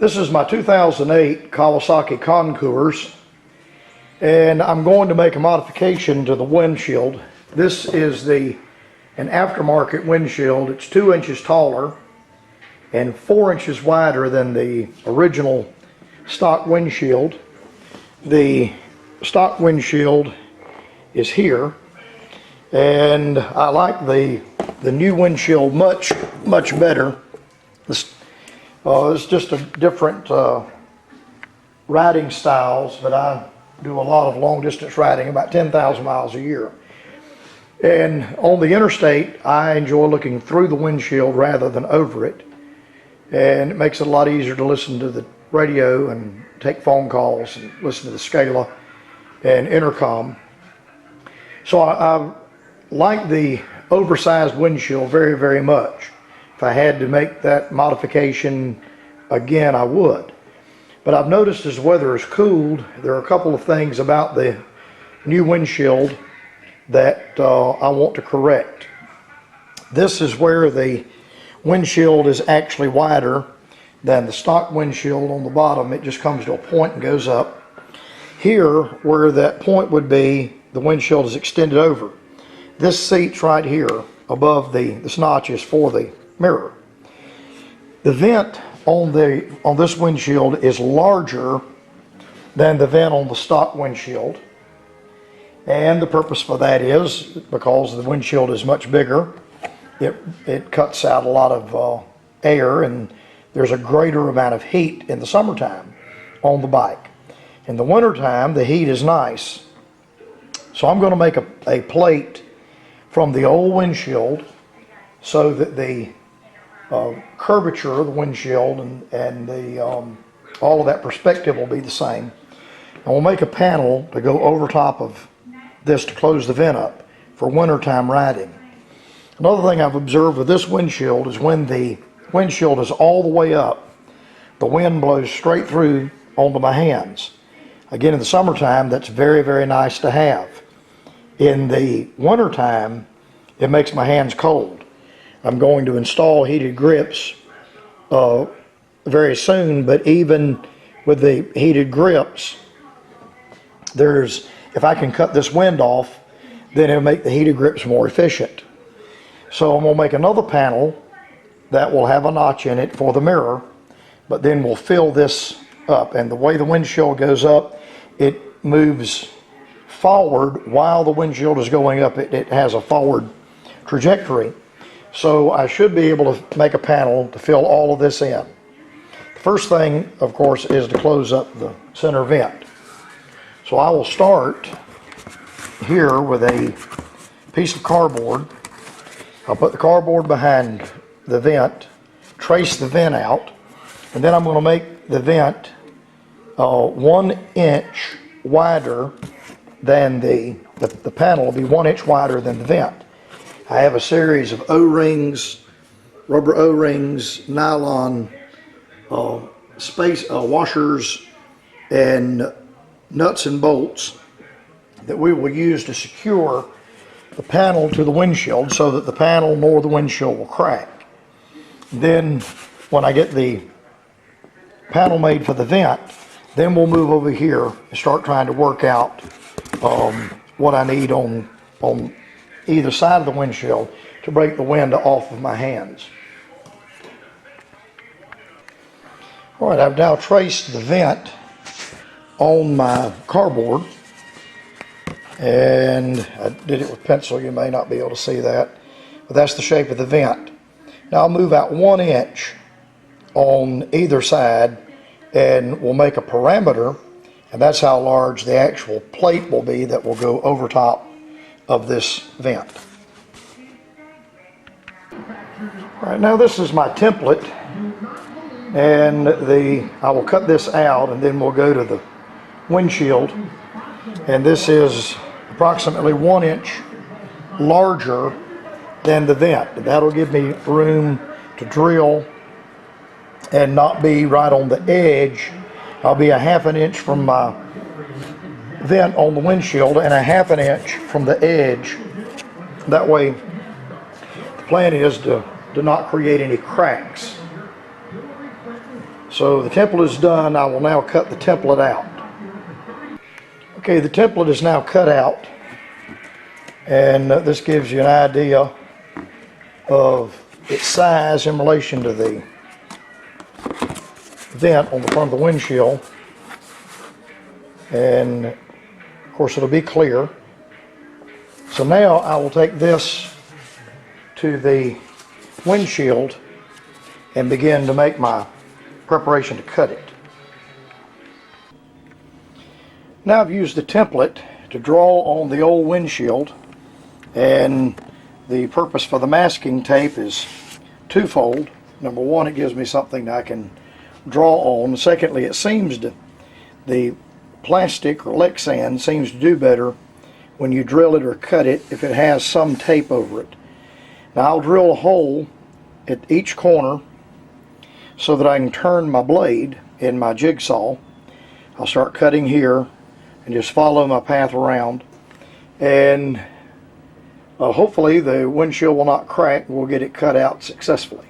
This is my 2008 Kawasaki Concours, and I'm going to make a modification to the windshield. This is an aftermarket windshield. It's 2 inches taller and 4 inches wider than the original stock windshield. The stock windshield is here, and I like the new windshield much better. It's just a different riding styles, but I do a lot of long distance riding, about 10,000 miles a year. And on the interstate, I enjoy looking through the windshield rather than over it. And it makes it a lot easier to listen to the radio and take phone calls and listen to the Scala and intercom. So I like the oversized windshield very much. If I had to make that modification again, I would. But I've noticed as weather has cooled, there are a couple of things about the new windshield that I want to correct. This is where the windshield is actually wider than the stock windshield on the bottom. It just comes to a point and goes up. Here, where that point would be, the windshield is extended over. This seat's right here above this notch is for the mirror. The vent on this windshield is larger than the vent on the stock windshield, and the purpose for that is because the windshield is much bigger. It cuts out a lot of air, and there's a greater amount of heat in the summertime on the bike. In the wintertime, the heat is nice. So I'm going to make a plate from the old windshield so that the curvature of the windshield and all of that perspective will be the same. And we'll make a panel to go over top of this to close the vent up for wintertime riding. Another thing I've observed with this windshield is when the windshield is all the way up, the wind blows straight through onto my hands. Again, in the summertime, that's very nice to have. In the wintertime, it makes my hands cold. I'm going to install heated grips very soon, but even with the heated grips, if I can cut this wind off, then it'll make the heated grips more efficient. So I'm going to make another panel that will have a notch in it for the mirror, but then we'll fill this up. And the way the windshield goes up, it moves forward while the windshield is going up. It has a forward trajectory. So I should be able to make a panel to fill all of this in. The first thing, of course, is to close up the center vent. So I will start here with a piece of cardboard. I'll put the cardboard behind the vent, trace the vent out, and then I'm going to make the vent 1 inch wider than the panel will be 1 inch wider than the vent. I have a series of O-rings, rubber O-rings, nylon washers, and nuts and bolts that we will use to secure the panel to the windshield so that the panel nor the windshield will crack. Then when I get the panel made for the vent, then we'll move over here and start trying to work out what I need on either side of the windshield to break the wind off of my hands. All right, I've now traced the vent on my cardboard, and I did it with pencil. You may not be able to see that, but that's the shape of the vent. Now I'll move out 1 inch on either side, and we'll make a parameter, and that's how large the actual plate will be that will go over top of this vent. All right, now this is my template, and I will cut this out, and then we'll go to the windshield, and this is approximately 1 inch larger than the vent. That'll give me room to drill and not be right on the edge. I'll be a 1/2 inch from my vent on the windshield and a 1/2 inch from the edge. That way, the plan is to not create any cracks. So the template is done. I will now cut the template out. Okay, the template is now cut out, and this gives you an idea of its size in relation to the vent on the front of the windshield. And of course it'll be clear. So now I will take this to the windshield and begin to make my preparation to cut it. Now I've used the template to draw on the old windshield, and the purpose for the masking tape is twofold. Number one, it gives me something I can draw on. Secondly, it seems to, the plastic or Lexan seems to do better when you drill it or cut it if it has some tape over it. Now I'll drill a hole at each corner so that I can turn my blade in my jigsaw. I'll start cutting here and just follow my path around, and hopefully the windshield will not crack and we'll get it cut out successfully.